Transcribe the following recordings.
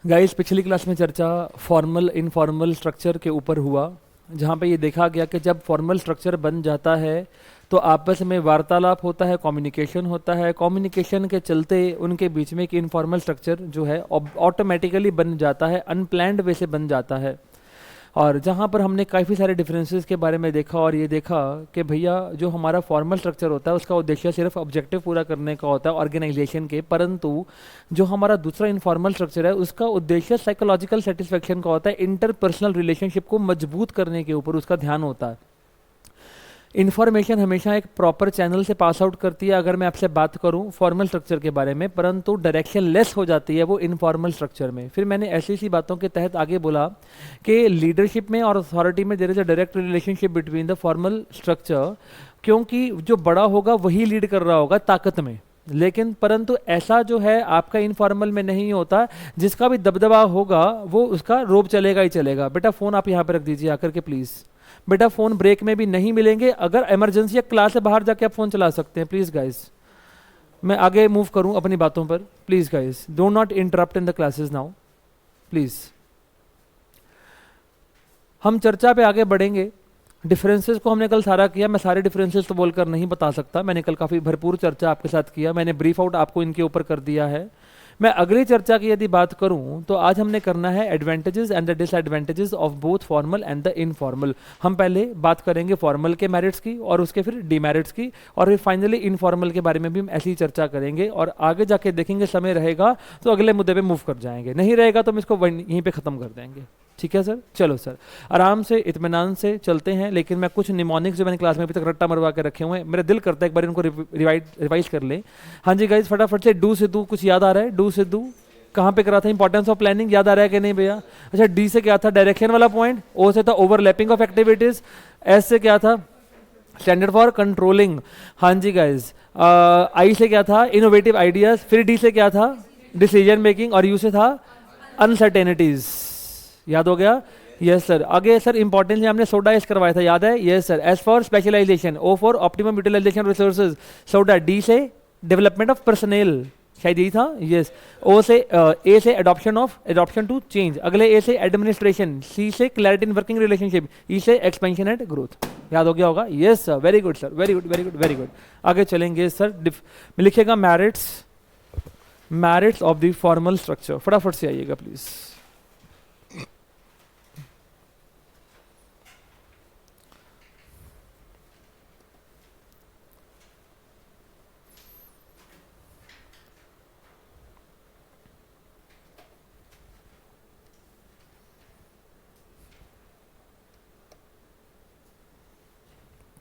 Guys पिछली class में चर्चा फॉर्मल इनफॉर्मल स्ट्रक्चर के ऊपर हुआ, जहाँ पे ये देखा गया कि जब फॉर्मल स्ट्रक्चर बन जाता है तो आपस में वार्तालाप होता है, कम्युनिकेशन होता है, कम्युनिकेशन के चलते उनके बीच में एक इनफॉर्मल स्ट्रक्चर जो है ऑटोमेटिकली बन जाता है, अनप्लैंड वे से बन जाता है। और जहाँ पर हमने काफ़ी सारे डिफरेंसेस के बारे में देखा और ये देखा कि भैया जो हमारा फॉर्मल स्ट्रक्चर होता है उसका उद्देश्य सिर्फ ऑब्जेक्टिव पूरा करने का होता है ऑर्गेनाइजेशन के, परंतु जो हमारा दूसरा इनफॉर्मल स्ट्रक्चर है उसका उद्देश्य साइकोलॉजिकल सेटिस्फेक्शन का होता है, इंटरपर्सनल रिलेशनशिप को मजबूत करने के ऊपर उसका ध्यान होता है। इन्फॉर्मेशन हमेशा एक प्रॉपर चैनल से पास आउट करती है अगर मैं आपसे बात करूं फॉर्मल स्ट्रक्चर के बारे में, परंतु डायरेक्शन लेस हो जाती है वो इनफॉर्मल स्ट्रक्चर में। फिर मैंने ऐसी सी बातों के तहत आगे बोला कि लीडरशिप में और अथॉरिटी में there is a direct relationship between the formal structure, क्योंकि जो बड़ा होगा वही लीड कर रहा होगा ताकत में, लेकिन परंतु ऐसा जो है आपका इनफॉर्मल में नहीं होता। जिसका भी दबदबा होगा वो उसका रोब चलेगा ही चलेगा। बेटा फ़ोन आप यहाँ पे रख दीजिए आकर के प्लीज़। बेटा फ़ोन ब्रेक में भी नहीं मिलेंगे, अगर इमरजेंसी या क्लास से बाहर जाके आप फ़ोन चला सकते हैं प्लीज़ गाइस। मैं आगे मूव करूं अपनी बातों पर, please guys do not interrupt in the classes now please. हम चर्चा पे आगे बढ़ेंगे। डिफरेंसेस को हमने कल सारा किया, मैं सारे डिफरेंसेस तो बोलकर नहीं बता सकता, मैंने कल काफ़ी भरपूर चर्चा आपके साथ किया, मैंने ब्रीफ आउट आपको इनके ऊपर कर दिया है। मैं अगली चर्चा की यदि बात करूं तो आज हमने करना है advantages and the disadvantages of both formal and the informal. हम पहले बात करेंगे फॉर्मल के मेरिट्स की और उसके फिर डीमेरिट्स की, और फिर फाइनली इनफॉर्मल के बारे में भी हम ऐसी ही चर्चा करेंगे। और आगे जाके देखेंगे समय रहेगा तो अगले मुद्दे पे मूव कर जाएंगे, नहीं रहेगा तो हम इसको यहीं पे ख़त्म कर देंगे। ठीक है सर, चलो सर आराम से इत्मीनान से चलते हैं। लेकिन मैं कुछ निमोनिक्स जो मैंने क्लास में अभी तक रट्टा मरवा के रखे हुए हैं, मेरा दिल करता है एक बार इनको रिवाइज कर लें। हाँ जी गाइज फटाफट से, डू सिद्धू कुछ याद आ रहा है? डू सिद्धू कहाँ पे करा था? इंपॉर्टेंस ऑफ प्लानिंग याद आ रहा है कि नहीं भैया? अच्छा, डी से क्या था? डायरेक्शन वाला पॉइंट। ओ से था ओवरलैपिंग ऑफ एक्टिविटीज। एस से क्या था? Standard for controlling. हाँ जी गाइज। आई से क्या था? Innovative ideas. फिर डी से क्या था? Decision making. और यू से था अनसर्टेनिटीज। याद हो गया? Yes sir. आगे सर इंपॉर्टेंस में हमने सोडा एस करवाया था, याद है? Yes sir. S for specialisation, O for optimum utilisation resources, soda. D से डेवलपमेंट ऑफ पर्सनल, शायद यही था। यस। ओ से ए से एडॉप्शन टू चेंज। अगले ए से एडमिनिस्ट्रेशन। सी से क्लैरिटी इन वर्किंग रिलेशनशिप। ई से एक्सपेंशन एंड ग्रोथ। याद हो गया होगा? Yes sir, very good sir, very good very good very good. आगे चलेंगे सर। लिखेगा merits, merits of the formal structure. फटाफट से आइएगा प्लीज।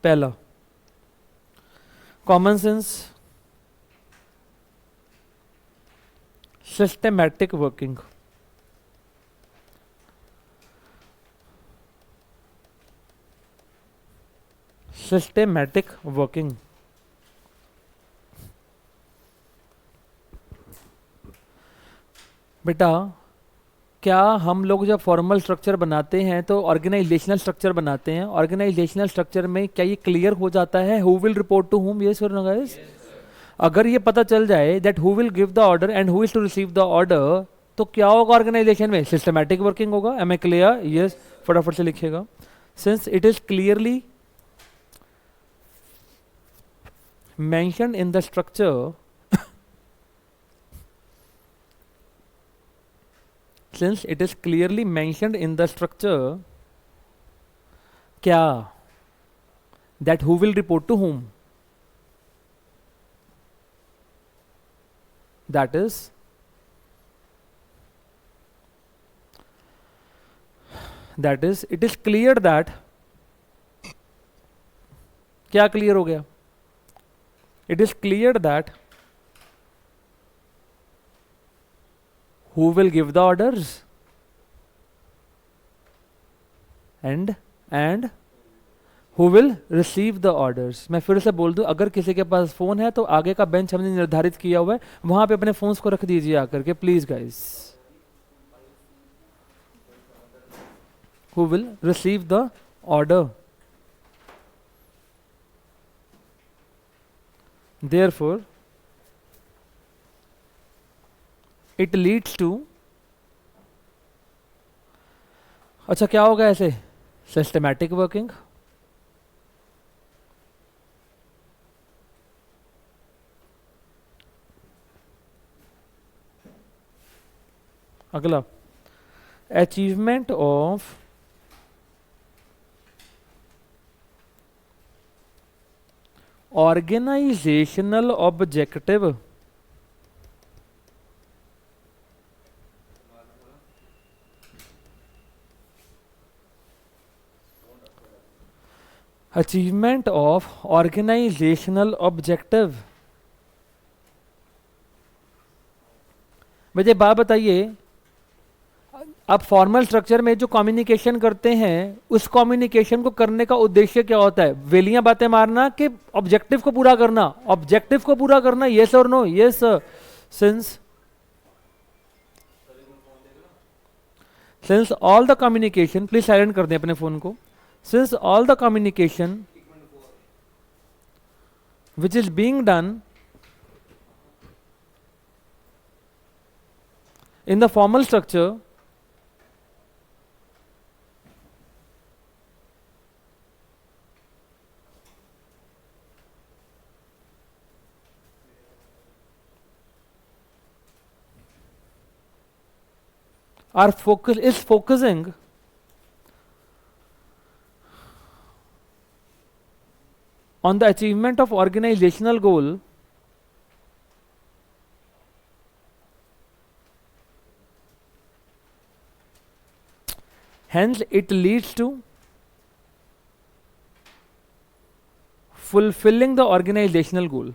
पहला, common sense, systematic working. Systematic working. बेटा क्या हम लोग जब फॉर्मल स्ट्रक्चर बनाते हैं तो ऑर्गेनाइजेशनल स्ट्रक्चर बनाते हैं, ऑर्गेनाइजेशनल स्ट्रक्चर में क्या ये क्लियर हो जाता है who will report to whom? Yes or no guys? अगर ये पता चल जाए that who will give the order and who is to receive the order, तो क्या होगा ऑर्गेनाइजेशन में? सिस्टमैटिक वर्किंग होगा। Am I clear? यस। फटाफट से लिखिएगा। Since it is clearly mentioned in the structure, since it is clearly mentioned in the structure, क्या? that who will report to whom, that is it is clear that, क्या clear हो गया? it is clear that who will give the orders and who will receive the orders। मैं फिर से बोल दूं, अगर किसी के पास फोन है तो आगे का बेंच हमने निर्धारित किया हुआ है, वहां पे अपने फोन्स को रख दीजिए आकर के please guys. who will receive the order, therefore it leads to अच्छा क्या होगा ऐसे? Systematic working. अगला, achievement of organizational objective achievement of organizational objective. मुझे बात बताइए, आप फॉर्मल स्ट्रक्चर में जो कम्युनिकेशन करते हैं उस कम्युनिकेशन को करने का उद्देश्य क्या होता है? वेलियां बातें मारना कि ऑब्जेक्टिव को पूरा करना? ऑब्जेक्टिव को पूरा करना, yes or no? Yes. Since all the communication, please silent कर दें अपने फोन को। Since all the communication which is being done in the formal structure is focusing on the achievement of organizational goal, hence it leads to fulfilling the organizational goal.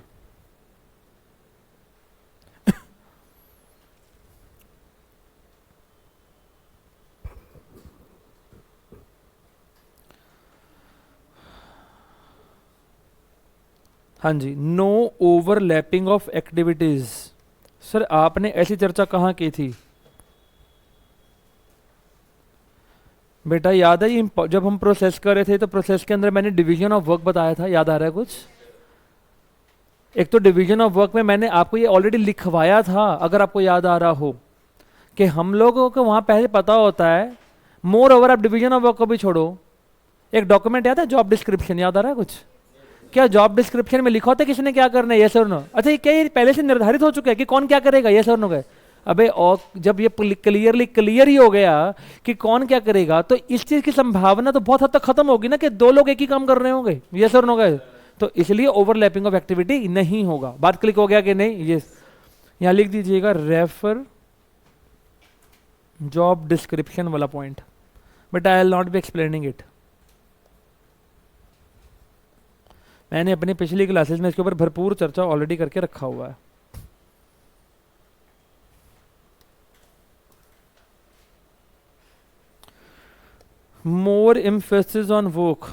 हाँ जी, no overlapping of activities. Sir आपने ऐसी चर्चा कहाँ की थी बेटा? याद है ये जब हम प्रोसेस कर रहे थे तो प्रोसेस के अंदर मैंने डिवीजन ऑफ वर्क बताया था, याद आ रहा है कुछ? एक तो डिवीजन ऑफ वर्क में मैंने आपको ये ऑलरेडी लिखवाया था, अगर आपको याद आ रहा हो, कि हम लोगों को वहां पहले पता होता है। मोर ओवर आप डिवीजन ऑफ वर्क को भी छोड़ो, एक डॉक्यूमेंट याद है, जॉब डिस्क्रिप्शन, याद आ रहा है कुछ? क्या जॉब डिस्क्रिप्शन में लिखा होता है किसने क्या करना है, यस और नो? अच्छा, ये क्या ये पहले से निर्धारित हो चुका है कि कौन क्या करेगा, यस और नो गए? अबे और जब ये क्लियर ही हो गया कि कौन क्या करेगा, तो इस चीज की संभावना तो बहुत हद तक खत्म होगी ना कि दो लोग एक ही काम कर रहे होंगे, यस और नो गए? तो इसलिए ओवरलैपिंग ऑफ एक्टिविटी नहीं होगा। बात क्लिक हो गया कि नहीं? यस। यहां लिख दीजिएगा रेफर जॉब डिस्क्रिप्शन वाला point, but I will not be explaining it. मैंने अपनी पिछली क्लासेस में इसके ऊपर भरपूर चर्चा ऑलरेडी करके रखा हुआ है। More emphasis on work,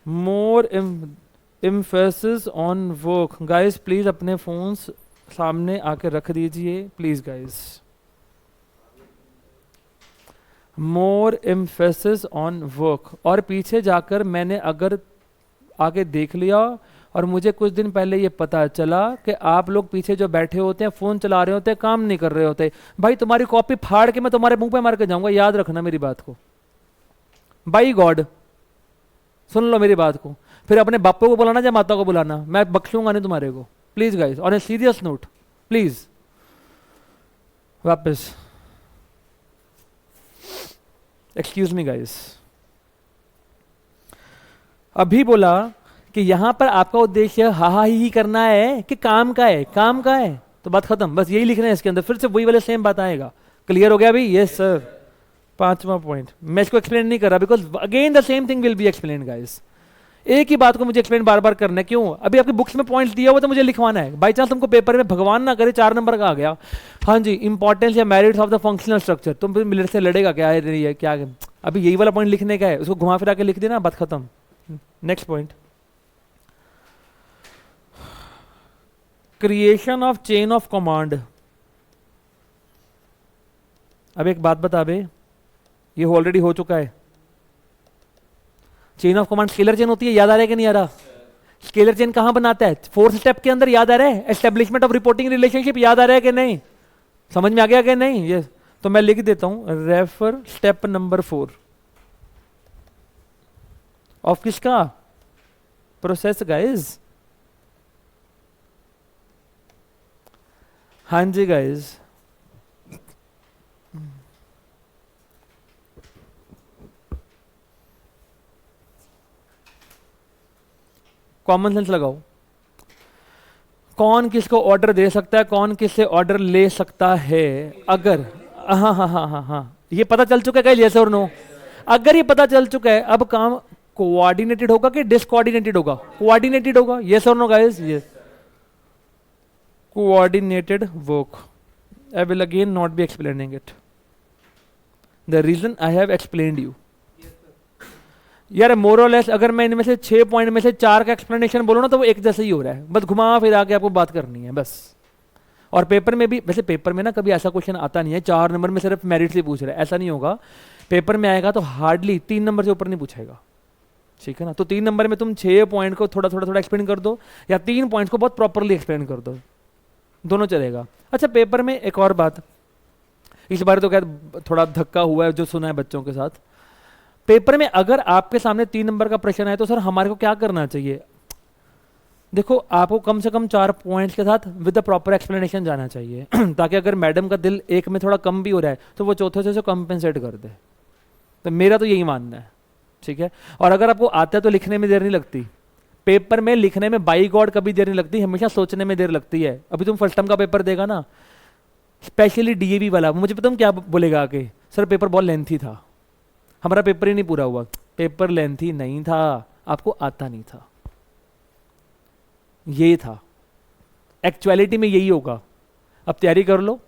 more emphasis on work. Guys please अपने फोन्स सामने आके रख दीजिए please guys. More emphasis on work. और पीछे जाकर मैंने अगर आगे देख लिया और मुझे कुछ दिन पहले ये पता चला कि आप लोग पीछे जो बैठे होते हैं फोन चला रहे होते हैं, काम नहीं कर रहे होते, भाई तुम्हारी कॉपी फाड़ के मैं तुम्हारे मुंह पे मार के जाऊंगा, याद रखना मेरी बात को। बाई गॉड सुन लो मेरी बात को, फिर अपने बापू को बुलाना या माता को बुलाना, मैं बख्शूंगा नहीं तुम्हारे को। Please guys, on a serious note please. वापस एक्सक्यूज मी गाइस, अभी बोला कि यहां पर आपका उद्देश्य हा ही करना है कि काम का है? काम का है तो बात खत्म, बस यही लिखना है इसके अंदर, फिर से वही वाले सेम बात आएगा। क्लियर हो गया अभी? Yes sir. पांचवा पॉइंट मैं इसको एक्सप्लेन नहीं कर रहा, because again the same thing will be explain guys. एक ही बात को मुझे एक्सप्लेन बार बार करना है, क्यों? अभी आपकी बुक्स में पॉइंट्स दिया हुआ तो मुझे लिखवाना है। बाई चांस तुमको पेपर में भगवान ना करे 4 नंबर का आ गया, हाँ जी, इंपॉर्टेंस या merits of the functional structure, तुम फिर मेरे से लड़ेगा क्या है क्या? अभी यही वाला पॉइंट लिखने का है, उसको घुमा फिरा के लिख देना, बात खत्म। Next point, creation of chain of command. अब एक बात बता बे, ये ऑलरेडी हो चुका है। Chain of command scalar chain होती है, याद आ रहा है कि नहीं आ रहा? स्केलर चेन कहां बनाता है? 4th स्टेप के अंदर, याद आ रहा है? एस्टेब्लिशमेंट ऑफ रिपोर्टिंग रिलेशनशिप, याद आ रहा है कि नहीं? समझ में आ गया कि नहीं? ये तो मैं लिख देता हूं रेफर स्टेप नंबर 4 ऑफ किसका प्रोसेस गाइज। हाँ जी गाइज, कॉमन सेंस लगाओ। कौन किसको ऑर्डर दे सकता है, कौन किससे ऑर्डर ले सकता है? अगर हाँ हाँ हाँ हाँ हाँ ये पता चल चुका है गाइस, यस और नो? अगर ये पता चल चुका है, अब काम कोऑर्डिनेटेड होगा कि डिसकोऑर्डिनेटेड होगा? कोऑर्डिनेटेड होगा, yes or no guys? Yes, coordinated work. I will again not be explaining it. The reason I have explained you. यार मोर और लेस अगर मैं इनमें से 6 पॉइंट में से 4 का एक्सप्लेनेशन बोलूँ ना तो वो एक जैसा ही हो रहा है, बस घुमा फिरा के आपको बात करनी है बस। और पेपर में भी, वैसे पेपर में ना कभी ऐसा क्वेश्चन आता नहीं है 4 नंबर में सिर्फ मेरिट से पूछ रहा है, ऐसा नहीं होगा। पेपर में आएगा तो हार्डली 3 नंबर से ऊपर नहीं पूछेगा, ठीक है ना? तो 3 नंबर में तुम 6 पॉइंट को थोड़ा थोड़ा थोड़ा एक्सप्लेन कर दो, या 3 पॉइंट को बहुत प्रॉपरली एक्सप्लेन कर दो, दोनों चलेगा। अच्छा पेपर में एक और बात, इस बार तो खैर थोड़ा धक्का हुआ है जो सुना है बच्चों के साथ। पेपर में अगर आपके सामने 3 नंबर का प्रश्न है तो सर हमारे को क्या करना चाहिए? देखो आपको कम से कम 4 पॉइंट्स के साथ विद द प्रॉपर एक्सप्लेनेशन जाना चाहिए ताकि अगर मैडम का दिल एक में थोड़ा कम भी हो रहा है तो वो चौथे से कंपेंसेट कर दे। तो मेरा तो यही मानना है, ठीक है? और अगर आपको आता है तो लिखने में देर नहीं लगती। पेपर में लिखने में बाई गॉड कभी देर नहीं लगती, हमेशा सोचने में देर लगती है। अभी तुम फर्स्ट टर्म का पेपर देगा ना, स्पेशली डीएवी वाला, मुझे पता क्या बोलेगा आके, सर पेपर बहुत लेंथी था। हमारा पेपर ही नहीं पूरा हुआ। पेपर लेंथी नहीं था, आपको आता नहीं था, ये था एक्चुअलिटी में, यही होगा। अब तैयारी कर लो,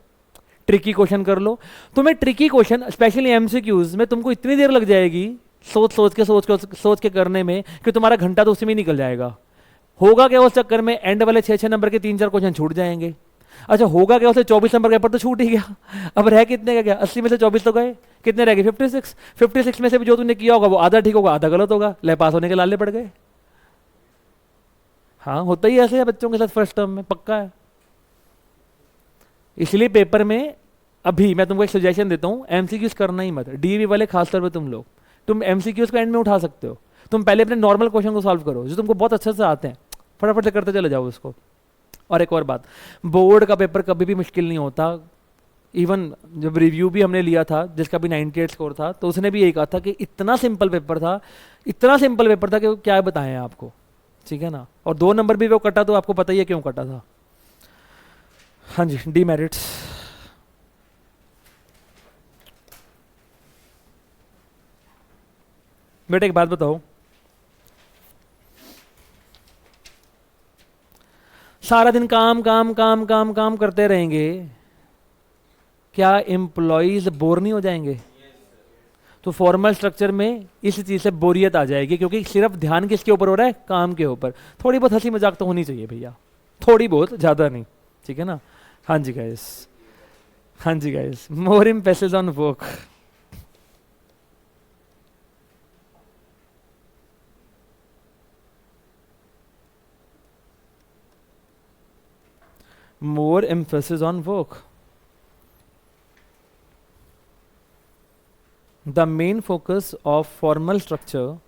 ट्रिकी क्वेश्चन कर लो। तुम्हें ट्रिकी क्वेश्चन स्पेशली एमसीक्यूज में तुमको इतनी देर लग जाएगी सोच के करने में कि तुम्हारा घंटा तो उसी में निकल जाएगा। होगा क्या उस चक्कर में, एंड वाले 6-6 नंबर के 3-4 क्वेश्चन छूट जाएंगे। अच्छा होगा क्या, उसे 24 नंबर का पेपर तो छूट ही गया। अब रह कितने का गया, 80 में से 24 तो गए, कितने रह गए? 56। 56 में से भी जो तूने किया होगा वो आधा ठीक होगा, आधा गलत होगा, ले पास होने के लाले पड़ गए। हाँ होता ही ऐसे है बच्चों के साथ फर्स्ट टर्म में, पक्का है। इसलिए पेपर में अभी मैं तुमको एक सजेशन देता हूँ, एमसीक्यूज करना ही मत, डीवी वाले खासतौर पर तुम एमसीक्यूज को एंड में उठा सकते हो। तुम पहले अपने नॉर्मल क्वेश्चन को सॉल्व करो जो तुमको बहुत अच्छे से आते हैं, फटाफट से करते चले जाओ उसको। और एक और बात, बोर्ड का पेपर कभी भी मुश्किल नहीं होता। इवन जब रिव्यू भी हमने लिया था जिसका भी 98 स्कोर था, तो उसने भी यही कहा था कि इतना सिंपल पेपर था, इतना सिंपल पेपर था कि क्या बताएं आपको, ठीक है ना? और 2 नंबर भी वो कटा तो आपको पता ही है क्यों कटा था। हाँ जी, डीमेरिट्स। बेटा एक बात बताओ, सारा दिन काम काम काम काम काम करते रहेंगे, क्या एम्प्लॉइज बोर नहीं हो जाएंगे? तो फॉर्मल स्ट्रक्चर में इस चीज से बोरियत आ जाएगी, क्योंकि सिर्फ ध्यान किसके ऊपर हो रहा है? काम के ऊपर। थोड़ी बहुत हंसी मजाक तो होनी चाहिए भैया, थोड़ी बहुत, ज्यादा नहीं, ठीक है ना? हाँ जी गाइस, हाँ जी guys, more emphasis on work. More emphasis on work. The main focus of formal structure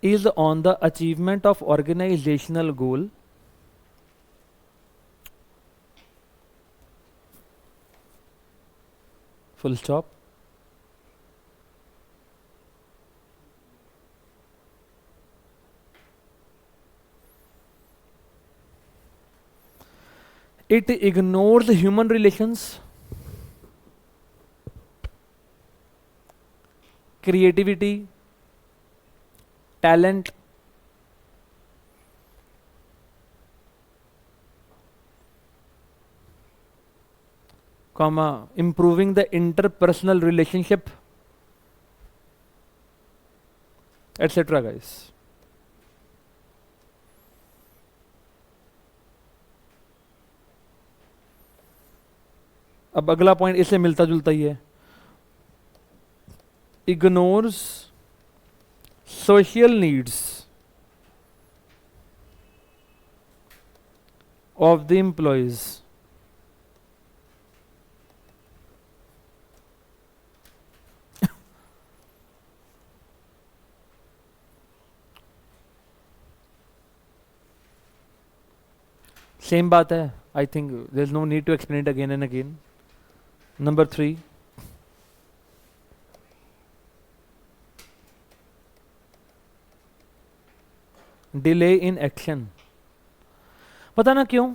is on the achievement of organizational goal, full stop. It ignores human relations, creativity, talent, comma, improving the interpersonal relationship, etc. guys. अब अगला point इससे मिलता जुलता ही है, ignores social needs of the employees. Same बात है, I think there is no need to explain it again and again. Number 3, delay in action. पता ना क्यों.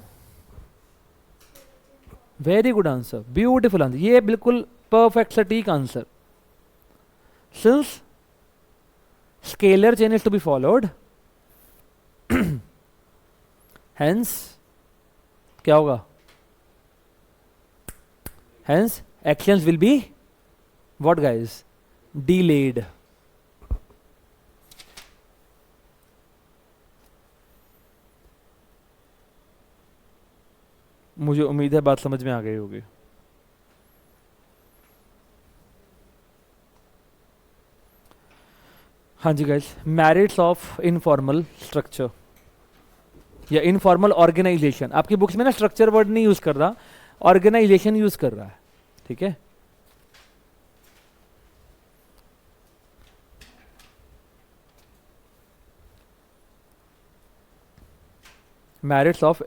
Very good answer, beautiful answer, ये बिल्कुल परफेक्ट सटीक आंसर. Since scalar chain is to be followed, hence क्या होगा? Hence actions will be what guys? Delayed. मुझे उम्मीद है बात समझ में आ गई होगी. हाँ जी guys, merits of informal structure या इनफॉर्मल ऑर्गेनाइजेशन. आपकी बुक्स में ना स्ट्रक्चर वर्ड नहीं यूज कर रहा, ऑर्गेनाइजेशन यूज कर रहा है. ठीक है, मेरिट्स ऑफ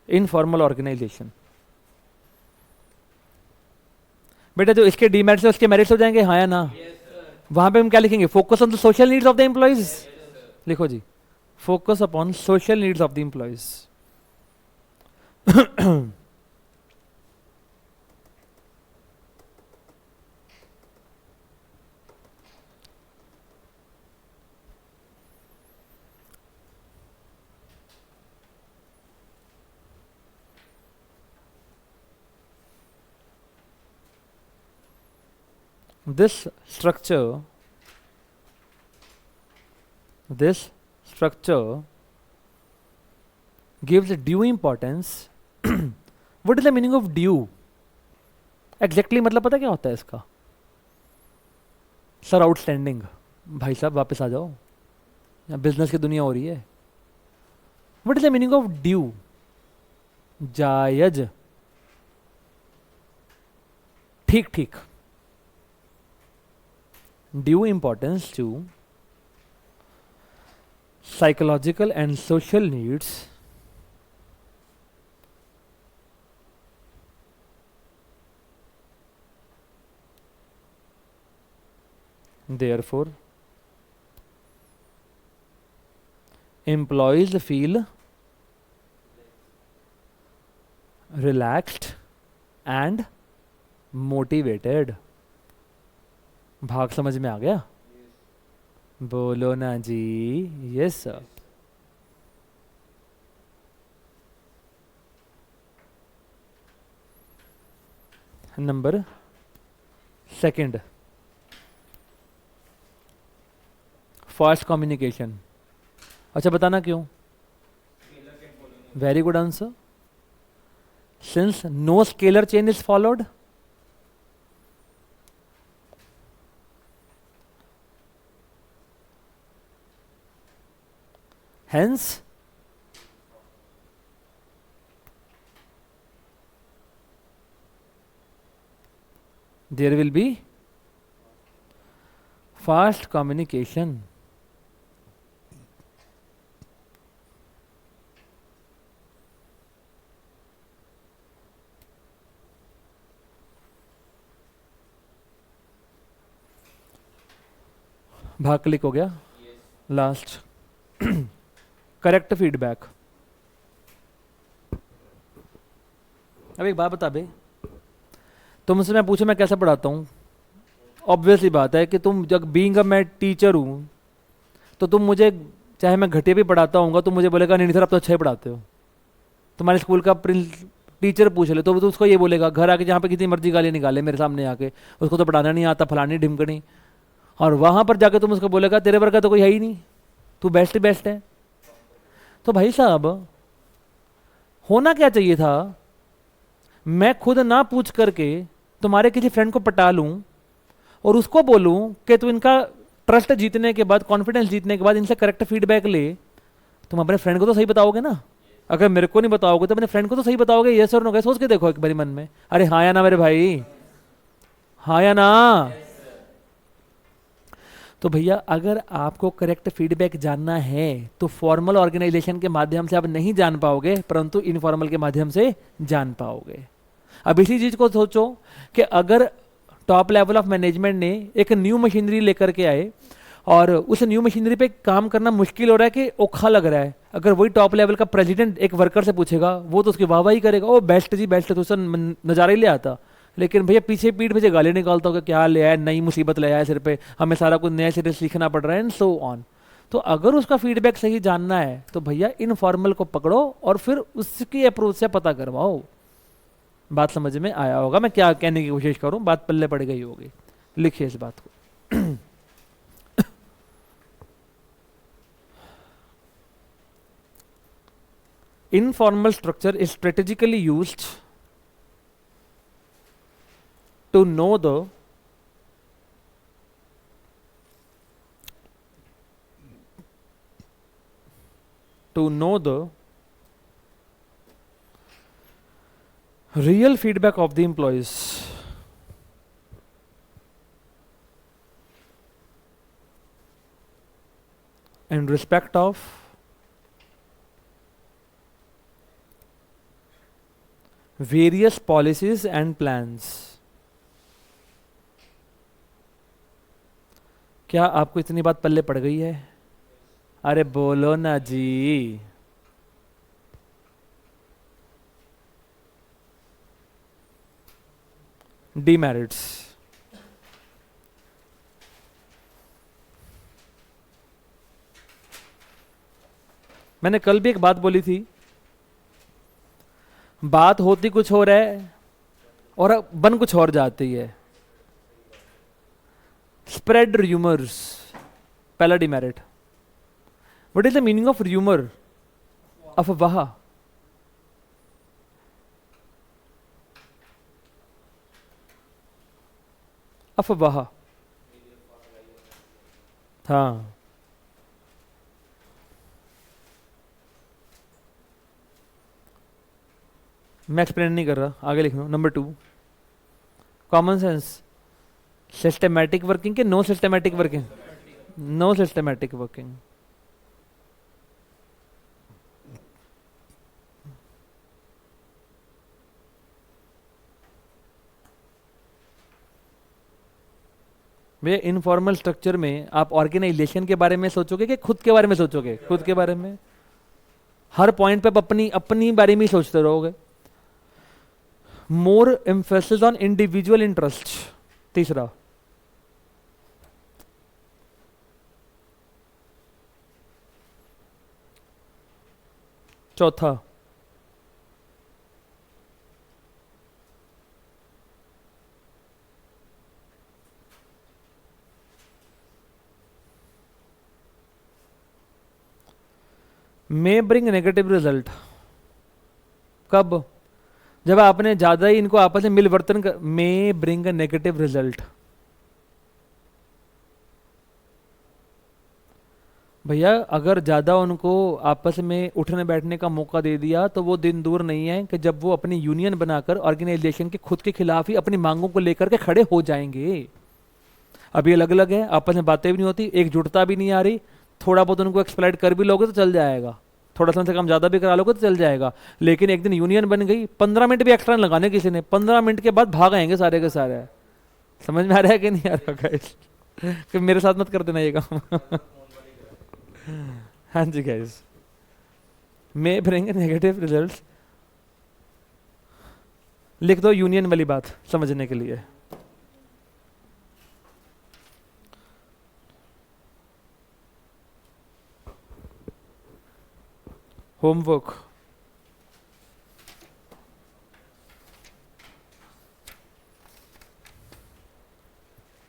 इनफॉर्मल ऑर्गेनाइजेशन. बेटा जो इसके डीमेरिट्स है उसके मेरिट्स हो जाएंगे, हाँ या ना? वहां पे हम क्या लिखेंगे? Focus on the social needs of the employees. लिखो जी, focus upon social needs of the employees. this structure gives due importance. what is the meaning of due exactly? मतलब पता क्या होता है इसका? Sir outstanding. भाई साहब वापस आ जाओ, यहाँ बिजनेस की दुनिया हो रही है. what is the meaning of due? जायज, ठीक ठीक. due importance to psychological and social needs therefore employees feel relaxed and motivated. भाग समझ में आ गया? बोलो ना जी. Yes sir. Number 2, fast communication. अच्छा बताना क्यों? Very good answer. Since no scalar chain is followed, hence there will be fast communication. भाग क्लिक हो गया. Last, correct feedback. अब एक बात बता बे, तुमसे मैं पूछूं मैं कैसे पढ़ाता हूँ? ऑब्वियसली बात है कि तुम जब बीइंग अ मैं टीचर हूँ तो तुम मुझे, चाहे मैं घटिया भी पढ़ाता हूँ तो मुझे बोलेगा नहीं सर आप तो अच्छा ही पढ़ाते हो. तुम्हारे स्कूल का टीचर पूछ ले तो उसको ये बोलेगा, घर आके जहाँ पे कितनी मर्जी गाली निकाले मेरे सामने आके, उसको तो पढ़ाना नहीं आता, फलानी ढिमकनी. और वहाँ पर जाके तुम उसको बोलेगा तेरे वर्ग का तो कोई है ही नहीं, तू बेस्ट ही बेस्ट है. तो भाई साहब होना क्या चाहिए था? मैं खुद ना पूछ करके तुम्हारे किसी फ्रेंड को पटा लूं और उसको बोलूं कि तू इनका ट्रस्ट जीतने के बाद, कॉन्फिडेंस जीतने के बाद इनसे करेक्ट फीडबैक ले। तुम अपने फ्रेंड को तो सही बताओगे ना, अगर मेरे को नहीं बताओगे तो अपने फ्रेंड को तो सही बताओगे। ये सर नो, सोच के देखो एक बारी मन में, अरे हाँ या ना मेरे भाई, हाँ या ना। तो भैया अगर आपको करेक्ट फीडबैक जानना है तो फॉर्मल ऑर्गेनाइजेशन के माध्यम से आप नहीं जान पाओगे, परंतु इनफॉर्मल के माध्यम से जान पाओगे। अब इसी चीज को सोचो कि अगर टॉप लेवल ऑफ मैनेजमेंट ने एक न्यू मशीनरी लेकर के आए और उस न्यू मशीनरी पे काम करना मुश्किल हो रहा है कि औखा लग रहा है, अगर वही टॉप लेवल का प्रेसिडेंट एक वर्कर से पूछेगा, वो तो उसकी वाहवाही करेगा, ओ बेस्ट जी बेस्ट, तो नज़ारा ही ले आता। लेकिन भैया पीछे पीठ पे गाली निकालता होगा, क्या ले आया, नई मुसीबत ले आया सिर पे, हमें सारा कुछ नया सिरे से सीखना पड़ रहा है एंड सो ऑन। तो अगर उसका फीडबैक सही जानना है तो भैया इनफॉर्मल को पकड़ो और फिर उसकी अप्रोच से पता करवाओ। बात समझ में आया होगा मैं क्या कहने की कोशिश करूं, बात पल्ले पड़ गई होगी। लिखिए इस बात को। informal structure is strategically used to know the real feedback of the employees in respect of various policies and plans। क्या आपको इतनी बात पल्ले पड़ गई है? अरे बोलो ना जी। डीमेरिट्स, मैंने कल भी एक बात बोली थी, बात होती कुछ और है और बन कुछ और जाती है। स्प्रेड र्यूमर्स, पहला demerit. What is the meaning of rumour? अफवाह। अफवाह, हाँ। मैं एक्सप्लेन नहीं कर रहा, आगे लिख लो। Number 2, common sense. Systematic working के no systematic working? No systematic working. भैया इनफॉर्मल स्ट्रक्चर में आप ऑर्गेनाइजेशन के बारे में सोचोगे कि खुद के बारे में सोचोगे? खुद के बारे में। हर पॉइंट पे आप अपनी अपनी बारे में ही सोचते रहोगे। मोर एम्फेसिस ऑन इंडिविजुअल इंटरेस्ट, तीसरा। चौथा, मे ब्रिंग नेगेटिव रिजल्ट। कब? जब आपने ज्यादा ही इनको आपस में मिलवर्तन कर, मे ब्रिंग अ नेगेटिव रिजल्ट। भैया अगर ज्यादा उनको आपस में उठने बैठने का मौका दे दिया तो वो दिन दूर नहीं है कि जब वो अपनी यूनियन बनाकर ऑर्गेनाइजेशन के खुद के खिलाफ ही अपनी मांगों को लेकर के खड़े हो जाएंगे। अभी अलग अलग है, आपस में बातें भी नहीं होती, एकजुटता भी नहीं आ रही। थोड़ा बहुत उनको एक्सप्लॉइट कर भी लोगे तो चल जाएगा, थोड़ा सा काम ज्यादा भी करा लोगे तो चल जाएगा। लेकिन एक दिन यूनियन बन गई, 15 मिनट भी एक्स्ट्रा लगाने किसी ने, 15 मिनट के बाद भाग आएंगे सारे के सारे। समझ में आ रहा है कि नहीं आ रहा गाइस? कि मेरे साथ मत कर देना ये काम। हाँ जी guys, may bring negative results. लिख दो यूनियन वाली बात समझने के लिए। होमवर्क,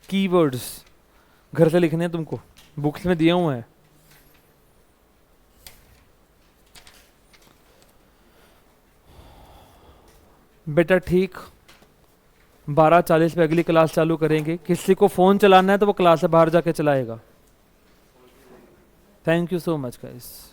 कीवर्ड्स घर से लिखने हैं तुमको, बुक्स में दिए हुए हैं। बेटा ठीक 12:40 पे अगली क्लास चालू करेंगे। किसी को फोन चलाना है तो वो क्लास से बाहर जाके चलाएगा। Thank you so much guys.